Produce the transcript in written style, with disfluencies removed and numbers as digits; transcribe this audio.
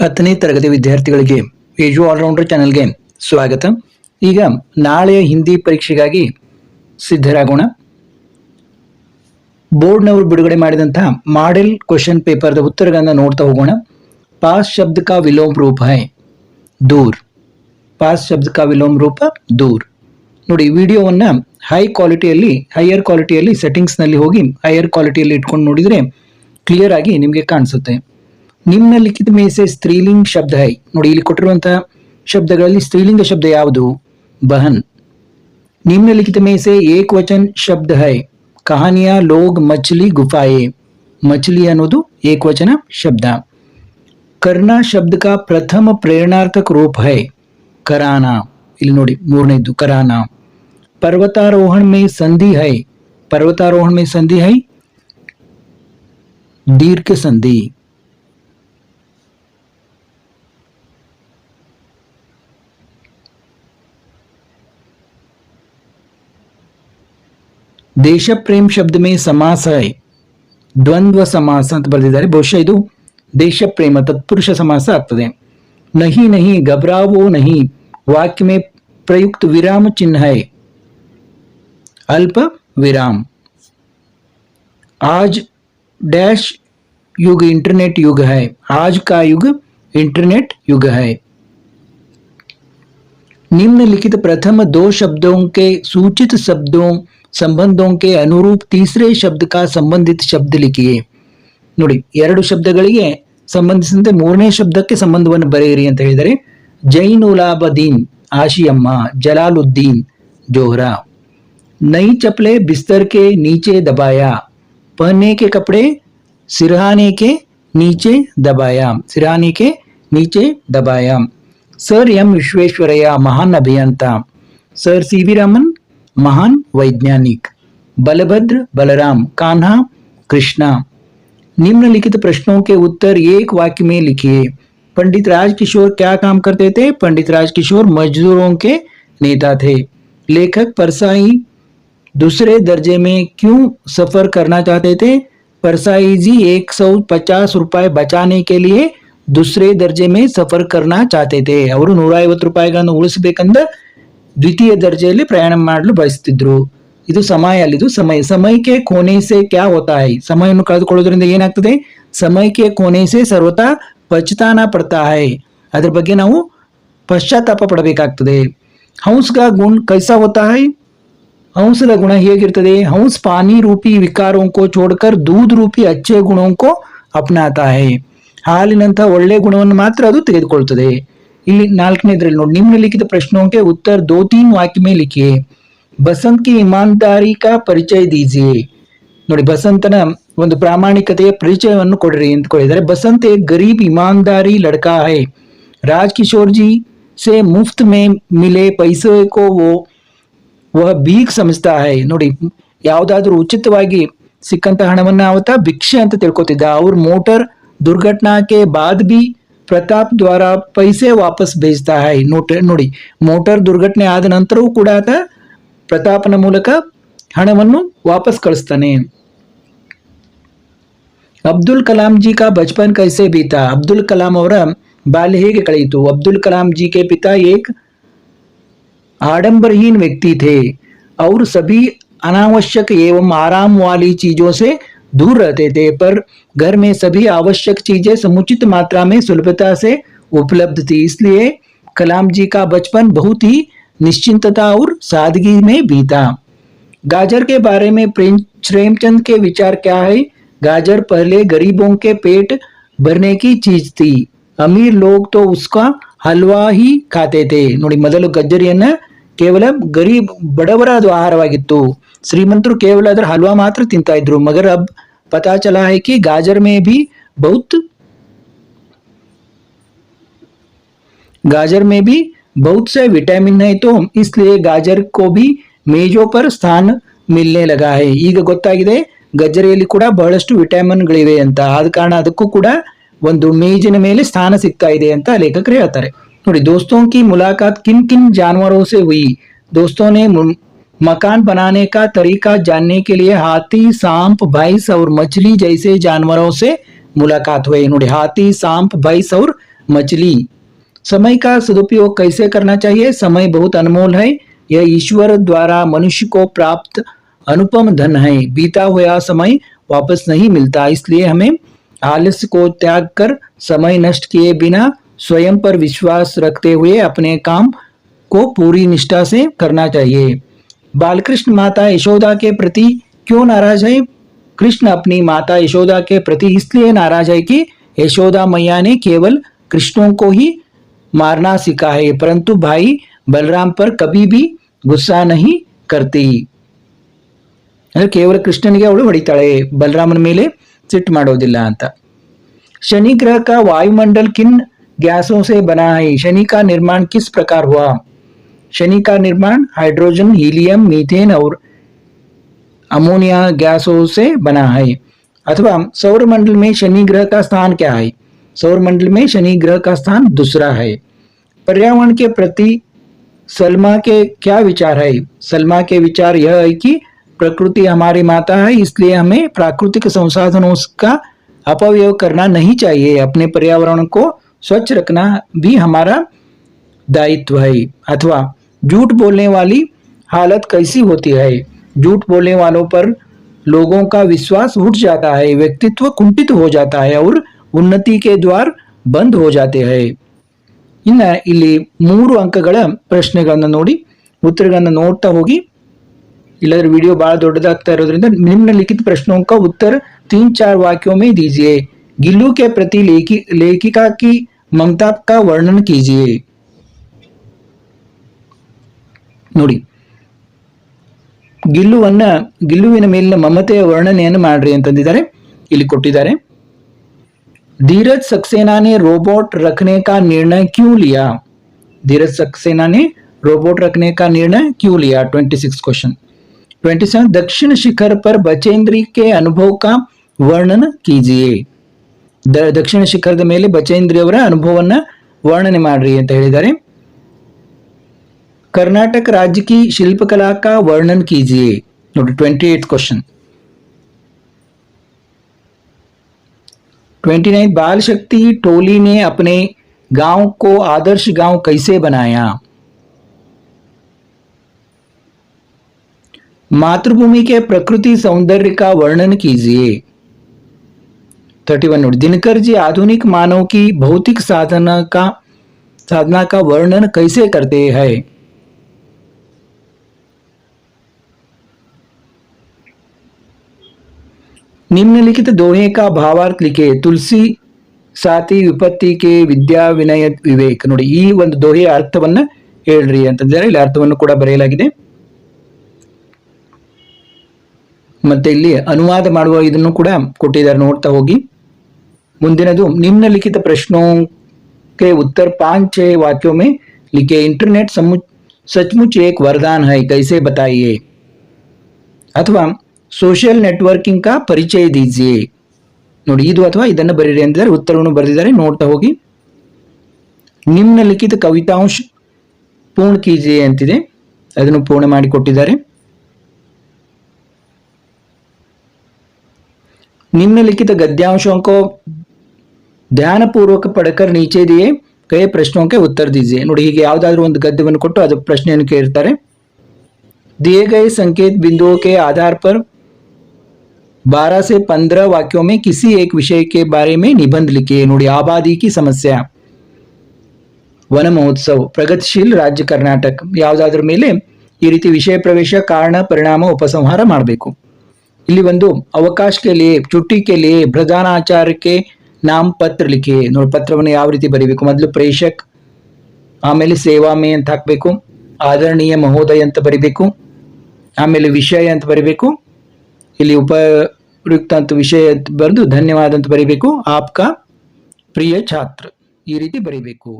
10ನೇ ತರಗತಿ ವಿದ್ಯಾರ್ಥಿಗಳಿಗೆ age allrounder ಚಾನೆಲ್ಗೆ ಸ್ವಾಗತ. ಈಗ ನಾಳೆಯ ಹಿಂದಿ ಪರೀಕ್ಷೆಗಾಗಿ ಸಿದ್ಧರಾಗೋಣ. ಬೋರ್ಡ್ನವರು ಬಿಡುಗಡೆ ಮಾಡಿದಂತಹ ಮಾಡೆಲ್ ಕ್ವೆಶ್ಚನ್ ಪೇಪರ್ದ ಉತ್ತರಗಳನ್ನು ನೋಡ್ತಾ ಹೋಗೋಣ. ಪಾಸ್ ಶಬ್ದ ಕಾ ವಿಲೋಮ ರೂಪ ಹೈ ದೂರ್. ಪಾಸ್ ಶಬ್ದ ಕಾ ವಿಲೋಮ ರೂಪ ದೂರ್. ನೋಡಿ, ವಿಡಿಯೋವನ್ನ ಹೈಯರ್ ಕ್ವಾಲಿಟಿಯಲ್ಲಿ ಸೆಟ್ಟಿಂಗ್ಸ್ನಲ್ಲಿ ಹೋಗಿ ಹೈಯರ್ ಕ್ವಾಲಿಟಿಯಲ್ಲಿ ಇಟ್ಕೊಂಡು ನೋಡಿದರೆ ಕ್ಲಿಯರ್ ಆಗಿ ನಿಮಗೆ ಕಾಣಿಸುತ್ತೆ. ನಿಮ್ನಲಿಖಿತ में से स्त्रीलिंग शब्द है. ನೋಡಿ, ಇಲ್ಲಿ ಕೊಟ್ಟಿರುವಂತಹ ಶಬ್ದಗಳಲ್ಲಿ ಸ್ತ್ರೀಲಿಂಗ ಶಬ್ದ ಯಾವುದು? बहन. निम्नलिखित में से एक वचन शब्द है. कहानियां, लोग, मछली, गुफाएं. मछली ಅನ್ನೋದು ಏಕವಚನ ಶಬ್ದ. करना शब्द का प्रथम प्रेरणार्थक रूप है. कराना. ಇಲ್ಲಿ ನೋಡಿ, ಮೂರನೇದು कराना. पर्वतारोहण में संधि है. पर्वतारोहण में संधि है दीर्घ संधि. ದೇಶ ಪ್ರೇಮ್ ಶಬ್ದ ಮೇ ಸಮಾಸ ಹೈ. ದ್ವಂದ್ವ ಸಮಾಸ ಅಂತ ಬರೆದಿದ್ದಾರೆ. ಬಹುಶಃ ಇದು ದೇಶ ಪ್ರೇಮ ತತ್ಪುರುಷ ಸಮಾಸ ಆಗ್ತದೆ. ನಹಿ ನಹಿ घबराओ नहीं वाक्य में प्रयुक्त विराम चिन्ह है अल्प विराम. आज डैश युग इंटरनेट युग है. आज का युग इंटरनेट युग है. निम्नलिखित प्रथम दो शब्दों के सूचित संबंधों के अनुरूप तीसरे शब्द का संबंधित शब्द लिखिए. ನೋಡಿ, ಎರಡು ಶಬ್ದಗಳಿಗೆ ಸಂಬಂಧಿಸಿದಂತೆ ಮೂರನೇ ಶಬ್ದಕ್ಕೆ ಸಂಬಂಧವನ್ನು ಬರೆಯಿರಿ ಅಂತ ಹೇಳಿದರೆ. ಜೈನುಲಾಬದೀನ್ ಆಶಿಯಮ್ಮ, ಜಲಾಲುದ್ದೀನ್ ಜೋಹರಾ. नई चप्पलें बिस्तर के नीचे दबाया. पहनने के कपड़े सिरहाने के नीचे दबाया. सिरहाने के नीचे दबाया. सर एम विश्वेश्वरಯ್ಯ महान अभियंता. सर सीवी रामन महान वैज्ञानिक. बलभद्र बलराम, कान्हा कृष्णा. निम्नलिखित प्रश्नों के उत्तर एक वाक्य में लिखिए. पंडित राजकिशोर क्या काम करते थे? पंडित राजकिशोर मजदूरों के नेता थे. लेखक परसाई दूसरे दर्जे में क्यों सफर करना चाहते थे? परसाई जी 150 रुपए बचाने के लिए दूसरे दर्जे में सफर करना चाहते थे. ಅವರು 150 ರೂಪಾಯಿಗಳನ್ನು ಉಳಿಸಬೇಕಂದ ದ್ವಿತೀಯ ದರ್ಜೆಯಲ್ಲಿ ಪ್ರಯಾಣ ಮಾಡಲು ಬಯಸುತ್ತಿದ್ರು. ಇದು ಸಮಯ. ಅಲ್ಲಿದು ಸಮಯ. ಸಮಯಕ್ಕೆ ಕೋನೆ ಸೆ ಕ್ಯಾ ಹೋತಾ ಹೈ. ಸಮಯವನ್ನು ಕಳೆದುಕೊಳ್ಳೋದ್ರಿಂದ ಏನಾಗ್ತದೆ? ಸಮಯಕ್ಕೆ ಕೋನೆ ಸೆ ಸರ್ವತಾ ಪಚ್ತಾನ ಪಡ್ತಾ ಹೈ. ಅದ್ರ ಬಗ್ಗೆ ನಾವು ಪಶ್ಚಾತ್ತಾಪ ಪಡಬೇಕಾಗ್ತದೆ. ಹಂಸ್ ಕಾ ಗುಣ ಕೈಸಾ ಹೋತಾ ಹೈ. ಹಂಸದ ಗುಣ ಹೇಗಿರ್ತದೆ? ಹಂಸ್ ಪಾನಿ ರೂಪಿ ವಿಕಾರೋं को छोड़कर दूध रूपी अच्छे गुणों को अपनाता है. ಹಾಲಿನಂತಹ ಒಳ್ಳೆ ಗುಣವನ್ನು ಮಾತ್ರ ಅದು ತೆಗೆದುಕೊಳ್ತದೆ. ಇಲ್ಲಿ ನಾಲ್ಕನೇದ್ರಲ್ಲಿ ನೋಡಿ, ನಿಮ್ನಲಿಖಿತ ಪ್ರಶ್ನೋಂಕೆ ಉತ್ತರ 2-3 ವಾಕ್ಯ में लिखिए. ಬಸಂತ್ ಕಿ ಇಮಾನ್ದಾರಿ ಕಾ ಪರಿಚಯ ದೀಜಿಯೆ. ನೋಡಿ, ಬಸಂತನ ಒಂದು ಪ್ರಾಮಾಣಿಕತೆಯ ಪರಿಚಯವನ್ನು ಕೊಡ್ರಿ ಅಂತ ಕೊಟ್ಟಿದ್ದಾರೆ. ಬಸಂತ್ ಏಕ್ ಗರೀಬ್ ಇಮಾನ್ದಾರಿ ಲಡ್ಕಾ ಹೈ. ರಾಜ್ ಕಿಶೋರ್ ಜಿ ಸೆ ಮುಫ್ತ್ ಮೇ ಮಿಲೆ ಪೈಸೆ ಕೋ ವಹ ಭೀಕ್ ಸಮಜ್ತಾ ಹೈ. ನೋಡಿ, ಯಾವ್ದಾದ್ರು ಉಚಿತವಾಗಿ ಸಿಕ್ಕಂತ ಹಣವನ್ನ ಅವತ್ತ ಭಿಕ್ಷೆ ಅಂತ ತಿಳ್ಕೊತಿದ್ದ. ಅವ್ರ ಮೋಟರ್ दुर्घटना के बाद भी प्रताप द्वारा पैसे वापस भेजता है. ನೋಡಿ, ಮೋಟಾರ್ ದುರ್ಘಟನೆ ಆದ ನಂತರವೂ ಕೂಡ ಆತ ಪ್ರತಾಪನ ಮೂಲಕ ಹಣವನ್ನು ವಾಪಸ್ ಕಳಿಸ್ತಾನೆ. ಅಬ್ದುಲ್ ಕಲಾಂ ಜಿ ಕಾ ಬಚಪನ್ ಕೈಸೆ ಬೀತಾ. ಅಬ್ದುಲ್ ಕಲಾಂ ಅವರ ಬಾಲ್ಯ ಹೇಗೆ ಕಳೆಯಿತು? ಅಬ್ದುಲ್ ಕಲಾಂ ಜಿ के पिता एक आडंबरहीन व्यक्ति थे और सभी अनावश्यक एवं आराम वाली चीजों से दूर रहते थे, पर घर में सभी आवश्यक चीजें समुचित मात्रा में सुलभता से उपलब्ध थी. इसलिए कलाम जी का बचपन बहुत ही निश्चिंतता और सादगी में बीता. गाजर के बारे में प्रेमचंद के विचार क्या है? गाजर पहले गरीबों के पेट भरने की चीज थी. अमीर लोग तो उसका हलवा ही खाते थे. ನೋಡಿ, ಮೊದಲು ಗಜ್ಜರಿಯನ್ನ ಕೇವಲ ಗರೀಬ್ ಬಡವರ ಅದು ಆಹಾರವಾಗಿತ್ತು. ಶ್ರೀಮಂತರು ಕೇವಲ ಅದರ ಹಲ್ವಾ ಮಾತ್ರ ತಿಂತಾ ಇದ್ರು. ಮಗರ್ ಅಬ್ पता चला है कि गाजर में भी बहुत से विटामिन है, तो इसलिए गाजर को भी ಮೇಜೋ पर स्थान मिलने लगा है. ಈಗ ಗೊತ್ತಾಗಿದೆ ಗಜ್ಜರಿಯಲ್ಲಿ ಕೂಡ ಬಹಳಷ್ಟು ವಿಟಮಿನ್ಗಳಿವೆ ಅಂತ. ಆದ ಕಾರಣ ಅದಕ್ಕೂ ಕೂಡ ಒಂದು ಮೇಜಿನ ಮೇಲೆ ಸ್ಥಾನ ಸಿಗ್ತಾ ಇದೆ ಅಂತ ಲೇಖಕರು ಹೇಳ್ತಾರೆ. ನೋಡಿ, दोस्तों की मुलाकात किन किन जानवरों से हुई? दोस्तों ने मकान बनाने का तरीका जानने के लिए हाथी, सांप, भैंस और मछली जैसे जानवरों से मुलाकात हुई। नोड़ी हाथी, सांप, भैंस और मछली। समय का सदुपयोग कैसे करना चाहिए? समय बहुत अनमोल है, यह ईश्वर द्वारा मनुष्य को प्राप्त अनुपम धन है। बीता हुआ समय वापस नहीं मिलता, इसलिए हमें आलस्य को त्याग कर समय नष्ट किए बिना स्वयं पर विश्वास रखते हुए अपने काम को पूरी निष्ठा से करना चाहिए। बालकृष्ण माता यशोदा के प्रति क्यों नाराज है? कृष्ण अपनी माता यशोदा के प्रति इसलिए नाराज है कि यशोदा मैया ने केवल कृष्णों को ही मारना सीखा है, परंतु भाई बलराम पर कभी भी गुस्सा नहीं करती। ಕೇವಲ ಕೃಷ್ಣನಿಗೆ ಅವಳು ಹೊಡಿತಾಳೆ, ಬಲರಾಮನ ಮೇಲೆ ಸಿಟ್ಟು ಮಾಡೋದಿಲ್ಲ ಅಂತ। शनि ग्रह का वायुमंडल किन गैसों से बना है? शनि का निर्माण किस प्रकार हुआ? शनि का निर्माण हाइड्रोजन, हीलियम, मीथेन और अमोनिया गैसों से बना है। अथवा सौर मंडल में शनि ग्रह का स्थान क्या है? सौर मंडल में शनि ग्रह का स्थान दूसरा है। पर्यावरण के प्रति सलमा के क्या विचार है? सलमा के विचार यह है कि प्रकृति हमारी माता है, इसलिए हमें प्राकृतिक संसाधनों का अपव्यय करना नहीं चाहिए। अपने पर्यावरण को स्वच्छ रखना भी हमारा दायित्व है। अथवा झूठ बोलने वाली हालत कैसी होती है? झूठ बोलने वालों पर लोगों का विश्वास उठ जाता है, व्यक्तित्व कुंठित हो जाता है और उन्नति के द्वार बंद हो जाते हैं। ಇನ್ನು ಇಲ್ಲಿ 3 ಅಂಕಗಳ ಪ್ರಶ್ನೆಗಳನ್ನು ನೋಡಿ ಉತ್ತರಗಳನ್ನು ನೋಡ್ತಾ ಹೋಗಿ, इलार वीडियो बड़ा ದೊಡ್ಡದಾಗ್ತಾ ಇರೋದ್ರಿಂದ निम्नलिखित प्रश्नों का उत्तर 3-4 वाक्यों में दीजिए। गिल्लू के प्रति लेखिका की ममता का वर्णन कीजिए। ನೋಡಿ, ಗಿಲ್ಲುವಿನ ಮೇಲಿನ ಮಮತೆಯ ವರ್ಣನೆಯನ್ನು ಮಾಡ್ರಿ ಅಂತಂದಿದ್ದಾರೆ, ಇಲ್ಲಿ ಕೊಟ್ಟಿದ್ದಾರೆ। धीरज सक्सेना ने रोबोट रखने का निर्णय क्यों लिया? धीरज सक्सेना ने रोबोट रखने का निर्णय क्यों लिया? 26 क्वेश्चन। 27 दक्षिण शिखर पर बचेंद्री के अनुभव का वर्णन कीजिए। दक्षिण ಶಿಖರದ ಮೇಲೆ ಬಚೇಂದ್ರಿ ಅವರ ಅನುಭವವನ್ನು ವರ್ಣನೆ ಮಾಡ್ರಿ ಅಂತ ಹೇಳಿದ್ದಾರೆ। कर्नाटक राज्य की शिल्पकला का वर्णन कीजिए। Note 28 question. 29 बाल शक्ति टोली ने अपने गांव को आदर्श गांव कैसे बनाया? मातृभूमि के प्रकृति सौंदर्य का वर्णन कीजिए। 31 नोट दिनकर जी आधुनिक मानव की भौतिक साधना का वर्णन कैसे करते हैं? निम्नलिखित दोहे का भावार्थ लिखे। तुलसी साथी विपत्ति के विद्या विनय विवेक। ನೋಡಿ ಈ ಒಂದು ದೋಹೆಯ ಅರ್ಥವನ್ನ ಹೇಳ್ರಿ ಅಂತಂದ್ರೆ ಇಲ್ಲಿ ಅರ್ಥವನ್ನು ಕೂಡ ಬರೆಯಲಾಗಿದೆ, ಮತ್ತೆ ಇಲ್ಲಿ ಅನುವಾದ ಮಾಡುವ ಇದನ್ನು ಕೂಡ ಕೊಟ್ಟಿದ್ದಾರೆ, ನೋಡ್ತಾ ಹೋಗಿ। ಮುಂದಿನದು निम्नलिखित प्रश्नों के उत्तर 5-6 वाक्यों में लिखे। इंटरनेट सचमुच एक वरदान है, कैसे बताइए? अथवा सोशल नेटवर्किंग का परिचय दीजिए। ನೋಡಿ ಇದು ಅಥವಾ ಇದನ್ನು ಬರೀರಿ ಅಂದಿದ್ದಾರೆ, ಉತ್ತರವನ್ನು ಬರೆದಿದ್ದಾರೆ, ನೋಡ್ತಾ ಹೋಗಿ। निम्नलिखित कवितांश पूर्ण कीजिए ಅಂತಿದೆ, ಅದನ್ನು ಪೂರ್ಣ ಮಾಡಿ ಕೊಟ್ಟಿದ್ದಾರೆ। निम्नलिखित गद्यांशों को ध्यानपूर्वक पढ़कर नीचे दिए गए प्रश्नों के उत्तर दीजिए। ನೋಡಿ ಹೀಗೆ ಯಾವುದಾದ್ರೂ ಒಂದು ಗದ್ಯವನ್ನು ಕೊಟ್ಟು ಅದು ಪ್ರಶ್ನೆಯನ್ನು ಕೇಳ್ತಾರೆ। दिए गए संकेत बिंदुओं के आधार पर 12 से 15 वाक्यों में किसी एक विषय के बारे में निबंध लिखिए। ನೋಡಿ आबादी की समस्या, वन महोत्सव, प्रगतिशील राज्य कर्नाटक, ಯಾವುದಾದ್ರ ಮೇಲೆ ಈ ರೀತಿ ವಿಷಯ ಪ್ರವೇಶ, ಕಾರಣ, ಪರಿಣಾಮ, ಉಪಸಂಹಾರ ಮಾಡಬೇಕು। ಇಲ್ಲಿ ಒಂದು ಅವಕಾಶ के लिए, छुट्टी के लिए प्रधानाचार्य के नाम पत्र लिखिए। ನೋಡಿ ಪತ್ರವನ್ನು ಯಾವ ರೀತಿ ಬರೀಬೇಕು? ಮೊದಲು ಪ್ರೇಷಕ್, ಆಮೇಲೆ ಸೇವಾ ಮೇ ಅಂತ ಹಾಕಬೇಕು, ಆದರಣೀಯ ಮಹೋದಯ ಅಂತ ಬರೀಬೇಕು, ಆಮೇಲೆ ವಿಷಯ ಅಂತ ಬರೀಬೇಕು, ಇಲ್ಲಿ ಉಪಯುಕ್ತ ಅಂತ ವಿಷಯ ಬರೆದು ಧನ್ಯವಾದ ಅಂತ ಬರೀಬೇಕು, ಆಪ್ಕಾ ಪ್ರಿಯ ಛಾತ್ರ ಈ ರೀತಿ ಬರೀಬೇಕು।